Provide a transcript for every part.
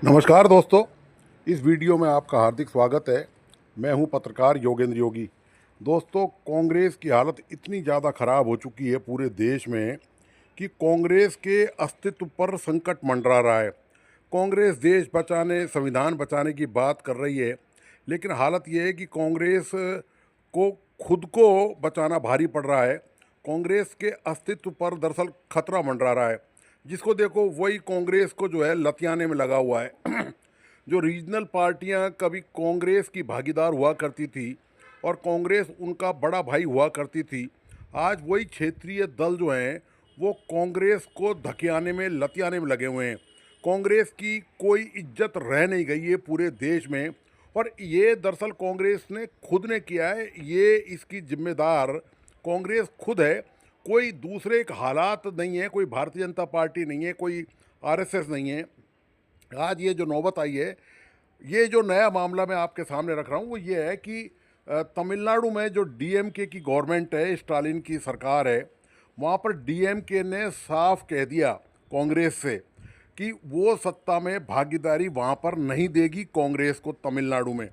नमस्कार दोस्तों, इस वीडियो में आपका हार्दिक स्वागत है। मैं हूं पत्रकार योगेंद्र योगी। दोस्तों, कांग्रेस की हालत इतनी ज़्यादा ख़राब हो चुकी है पूरे देश में कि कांग्रेस के अस्तित्व पर संकट मंडरा रहा है। कांग्रेस देश बचाने, संविधान बचाने की बात कर रही है, लेकिन हालत ये है कि कांग्रेस को खुद को बचाना भारी पड़ रहा है। कांग्रेस के अस्तित्व पर दरअसल खतरा मंडरा रहा है। जिसको देखो वही कांग्रेस को जो है लतियाने में लगा हुआ है। जो रीजनल पार्टियां कभी कांग्रेस की भागीदार हुआ करती थी और कांग्रेस उनका बड़ा भाई हुआ करती थी, आज वही क्षेत्रीय दल जो हैं वो कांग्रेस को धकेआने में, लतियाने में लगे हुए हैं। कांग्रेस की कोई इज्जत रह नहीं गई है पूरे देश में, और ये दरअसल कांग्रेस ने खुद ने किया है। ये इसकी जिम्मेदार कांग्रेस खुद है। कोई दूसरे एक हालात नहीं है, कोई भारतीय जनता पार्टी नहीं है, कोई आरएसएस नहीं है। आज ये जो नौबत आई है, ये जो नया मामला मैं आपके सामने रख रहा हूँ वो ये है कि तमिलनाडु में जो डीएमके की गवर्नमेंट है, स्टालिन की सरकार है, वहाँ पर डीएमके ने साफ कह दिया कांग्रेस से कि वो सत्ता में भागीदारी वहाँ पर नहीं देगी कांग्रेस को तमिलनाडु में।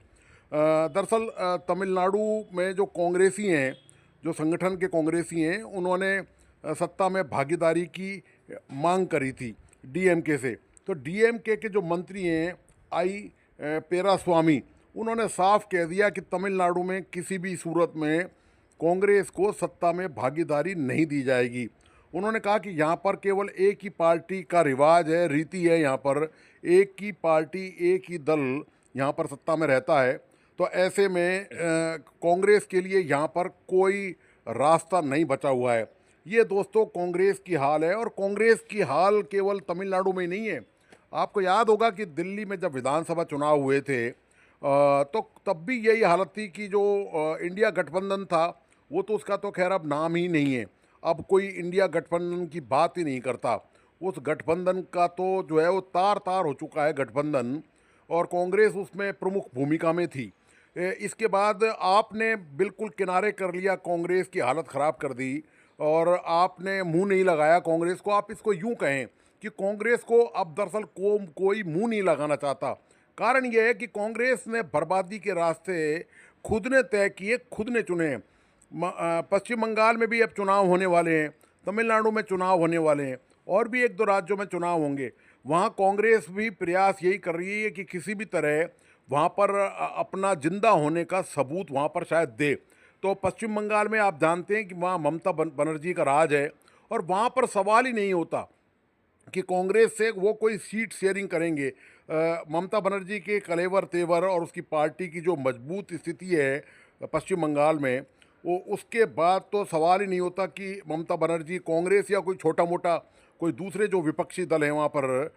दरअसल तमिलनाडु में जो कांग्रेसी हैं, जो संगठन के कांग्रेसी हैं, उन्होंने सत्ता में भागीदारी की मांग करी थी डीएमके से। तो डीएमके के जो मंत्री हैं पेरास्वामी, उन्होंने साफ कह दिया कि तमिलनाडु में किसी भी सूरत में कांग्रेस को सत्ता में भागीदारी नहीं दी जाएगी। उन्होंने कहा कि यहाँ पर केवल एक ही पार्टी का रिवाज है, रीति है, यहाँ पर एक ही पार्टी, एक ही दल यहाँ पर सत्ता में रहता है। तो ऐसे में कांग्रेस के लिए यहाँ पर कोई रास्ता नहीं बचा हुआ है। ये दोस्तों कांग्रेस की हाल है, और कांग्रेस की हाल केवल तमिलनाडु में ही नहीं है। आपको याद होगा कि दिल्ली में जब विधानसभा चुनाव हुए थे तो तब भी यही हालत थी कि जो इंडिया गठबंधन था वो तो उसका तो खैर अब नाम ही नहीं है। अब कोई इंडिया गठबंधन की बात ही नहीं करता। उस गठबंधन का तो जो है वो तार तार हो चुका है गठबंधन, और कांग्रेस उसमें प्रमुख भूमिका में थी। इसके बाद आपने बिल्कुल किनारे कर लिया, कांग्रेस की हालत ख़राब कर दी, और आपने मुंह नहीं लगाया कांग्रेस को। आप इसको यूं कहें कि कांग्रेस को अब दरअसल कोई मुंह नहीं लगाना चाहता। कारण यह है कि कांग्रेस ने बर्बादी के रास्ते खुद ने तय किए, खुद ने चुने हैं। पश्चिम बंगाल में भी अब चुनाव होने वाले हैं, तमिलनाडु में चुनाव होने वाले हैं, और भी एक दो राज्यों में चुनाव होंगे। वहाँ कांग्रेस भी प्रयास यही कर रही है कि किसी भी तरह वहाँ पर अपना जिंदा होने का सबूत वहाँ पर शायद दे। तो पश्चिम बंगाल में आप जानते हैं कि वहाँ ममता बनर्जी का राज है, और वहाँ पर सवाल ही नहीं होता कि कांग्रेस से वो कोई सीट शेयरिंग करेंगे। ममता बनर्जी के कलेवर तेवर और उसकी पार्टी की जो मजबूत स्थिति है पश्चिम बंगाल में, वो उसके बाद तो सवाल ही नहीं होता कि ममता बनर्जी कांग्रेस या कोई छोटा मोटा कोई दूसरे जो विपक्षी दल हैं वहाँ पर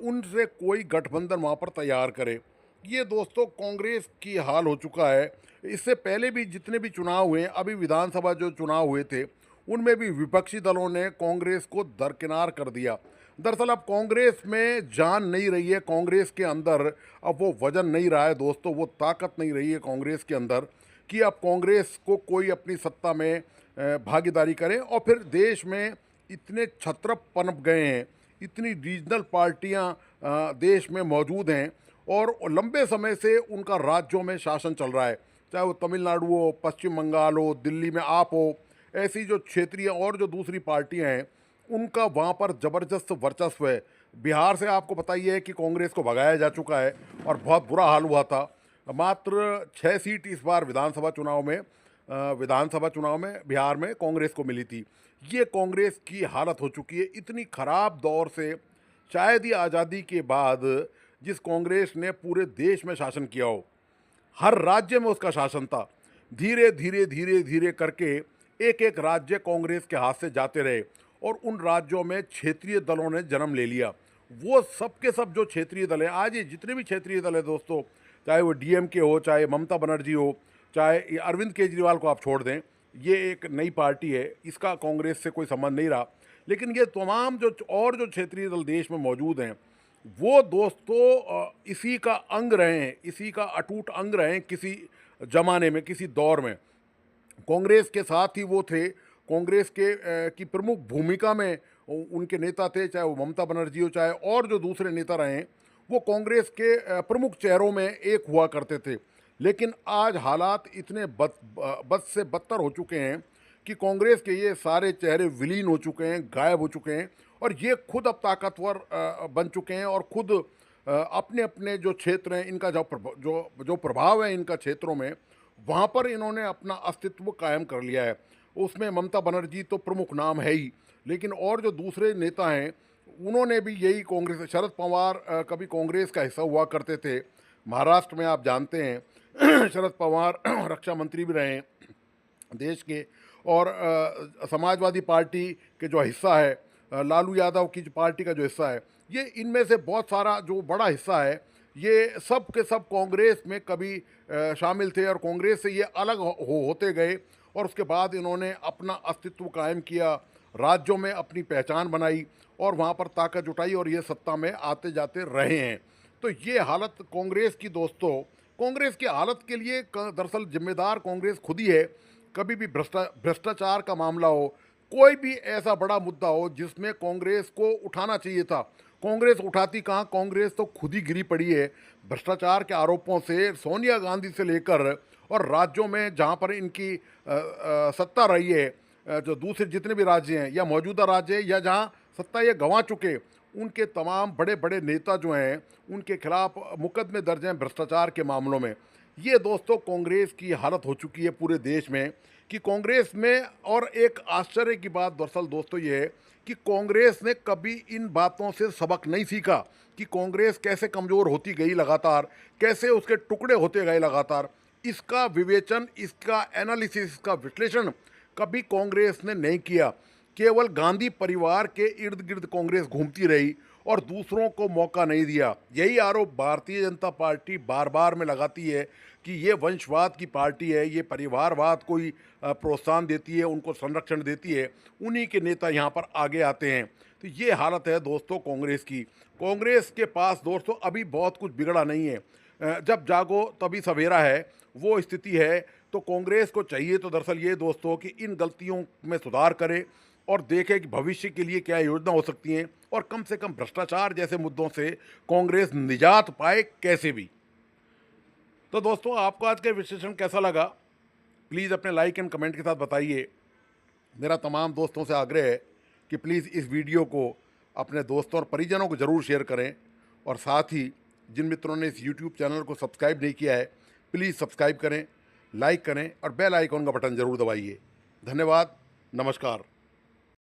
उनसे कोई गठबंधन वहाँ पर तैयार करे। ये दोस्तों कांग्रेस की हाल हो चुका है। इससे पहले भी जितने भी चुनाव हुए, अभी विधानसभा जो चुनाव हुए थे, उनमें भी विपक्षी दलों ने कांग्रेस को दरकिनार कर दिया। दरअसल अब कांग्रेस में जान नहीं रही है, कांग्रेस के अंदर अब वो वजन नहीं रहा है दोस्तों, वो ताकत नहीं रही है कांग्रेस के अंदर कि अब कांग्रेस को कोई अपनी सत्ता में भागीदारी करे। और फिर देश में इतने छत्रप पनप गए हैं, इतनी रीजनल पार्टियां देश में मौजूद हैं, और लंबे समय से उनका राज्यों में शासन चल रहा है, चाहे वो तमिलनाडु हो, पश्चिम बंगाल हो, दिल्ली में आप हो। ऐसी जो क्षेत्रीय और जो दूसरी पार्टियां हैं उनका वहाँ पर ज़बरदस्त वर्चस्व है। बिहार से आपको पता ही है कि कांग्रेस को भगाया जा चुका है, और बहुत बुरा हाल हुआ था। मात्र 6 सीट इस बार विधानसभा चुनाव में बिहार में कांग्रेस को मिली थी। ये कांग्रेस की हालत हो चुकी है इतनी ख़राब दौर से, शायद ही आज़ादी के बाद जिस कांग्रेस ने पूरे देश में शासन किया हो, हर राज्य में उसका शासन था। धीरे धीरे धीरे धीरे करके एक एक राज्य कांग्रेस के हाथ से जाते रहे, और उन राज्यों में क्षेत्रीय दलों ने जन्म ले लिया। वो सब के सब जो क्षेत्रीय दल हैं, आज ये जितने भी क्षेत्रीय दल हैं दोस्तों, चाहे वो डीएमके हो, चाहे ममता बनर्जी हो, चाहे ये अरविंद केजरीवाल को आप छोड़ दें, ये एक नई पार्टी है, इसका कांग्रेस से कोई संबंध नहीं रहा। लेकिन ये तमाम जो क्षेत्रीय दल देश में मौजूद हैं, वो दोस्तों इसी का अंग रहे हैं, इसी का अटूट अंग रहे हैं किसी ज़माने में, किसी दौर में। कांग्रेस के साथ ही वो थे, कांग्रेस की प्रमुख भूमिका में उनके नेता थे, चाहे वो ममता बनर्जी हो, चाहे और जो दूसरे नेता रहे हैं, वो कांग्रेस के प्रमुख चेहरों में एक हुआ करते थे। लेकिन आज हालात इतने बद से बदतर हो चुके हैं कि कांग्रेस के ये सारे चेहरे विलीन हो चुके हैं, गायब हो चुके हैं, और ये खुद अब ताकतवर बन चुके हैं और खुद अपने अपने जो क्षेत्र हैं इनका जो प्रभाव है इनका क्षेत्रों में, वहाँ पर इन्होंने अपना अस्तित्व कायम कर लिया है। उसमें ममता बनर्जी तो प्रमुख नाम है ही, लेकिन और जो दूसरे नेता हैं उन्होंने भी यही कांग्रेस, शरद पवार कभी कांग्रेस का हिस्सा हुआ करते थे। महाराष्ट्र में आप जानते हैं शरद पवार रक्षा मंत्री भी रहे हैं देश के, और समाजवादी पार्टी के जो हिस्सा है, लालू यादव की जो पार्टी का जो हिस्सा है, ये इनमें से बहुत सारा जो बड़ा हिस्सा है ये सब के सब कांग्रेस में कभी शामिल थे और कांग्रेस से ये अलग होते गए, और उसके बाद इन्होंने अपना अस्तित्व कायम किया, राज्यों में अपनी पहचान बनाई और वहाँ पर ताकत जुटाई, और ये सत्ता में आते जाते रहे हैं। तो ये हालत कांग्रेस की दोस्तों, कांग्रेस की हालत के लिए दरअसल जिम्मेदार कांग्रेस खुद ही है। कभी भी भ्रष्टाचार का मामला हो, कोई भी ऐसा बड़ा मुद्दा हो जिसमें कांग्रेस को उठाना चाहिए था, कांग्रेस उठाती कहाँ, कांग्रेस तो खुद ही गिरी पड़ी है भ्रष्टाचार के आरोपों से। सोनिया गांधी से लेकर और राज्यों में जहाँ पर इनकी सत्ता रही है, जो दूसरे जितने भी राज्य हैं या मौजूदा राज्य हैं या जहाँ सत्ता ये गंवा चुके, उनके तमाम बड़े बड़े नेता जो हैं उनके खिलाफ मुकदमे दर्ज हैं भ्रष्टाचार के मामलों में। ये दोस्तों कांग्रेस की हालत हो चुकी है पूरे देश में कि कांग्रेस में, और एक आश्चर्य की बात दरअसल दोस्तों ये है कि कांग्रेस ने कभी इन बातों से सबक नहीं सीखा कि कांग्रेस कैसे कमज़ोर होती गई लगातार, कैसे उसके टुकड़े होते गए लगातार। इसका विवेचन, इसका एनालिसिस, इसका विश्लेषण कभी कांग्रेस ने नहीं किया। केवल गांधी परिवार के इर्द गिर्द कांग्रेस घूमती रही और दूसरों को मौका नहीं दिया। यही आरोप भारतीय जनता पार्टी बार बार में लगाती है कि ये वंशवाद की पार्टी है, ये परिवारवाद को ही प्रोत्साहन देती है, उनको संरक्षण देती है, उन्हीं के नेता यहाँ पर आगे आते हैं। तो ये हालत है दोस्तों कांग्रेस की। कांग्रेस के पास दोस्तों अभी बहुत कुछ बिगड़ा नहीं है, जब जागो तभी सवेरा है, वो स्थिति है। तो कांग्रेस को चाहिए तो दरअसल ये दोस्तों कि इन गलतियों में सुधार करे और देखे कि भविष्य के लिए क्या योजना हो सकती हैं, और कम से कम भ्रष्टाचार जैसे मुद्दों से कांग्रेस निजात पाए कैसे भी। तो दोस्तों आपको आज का विश्लेषण कैसा लगा, प्लीज़ अपने लाइक एंड कमेंट के साथ बताइए। मेरा तमाम दोस्तों से आग्रह है कि प्लीज़ इस वीडियो को अपने दोस्तों और परिजनों को ज़रूर शेयर करें, और साथ ही जिन मित्रों ने इस यूट्यूब चैनल को सब्सक्राइब नहीं किया है प्लीज़ सब्सक्राइब करें, लाइक करें और बेल आइकॉन का बटन ज़रूर दबाइए। धन्यवाद, नमस्कार।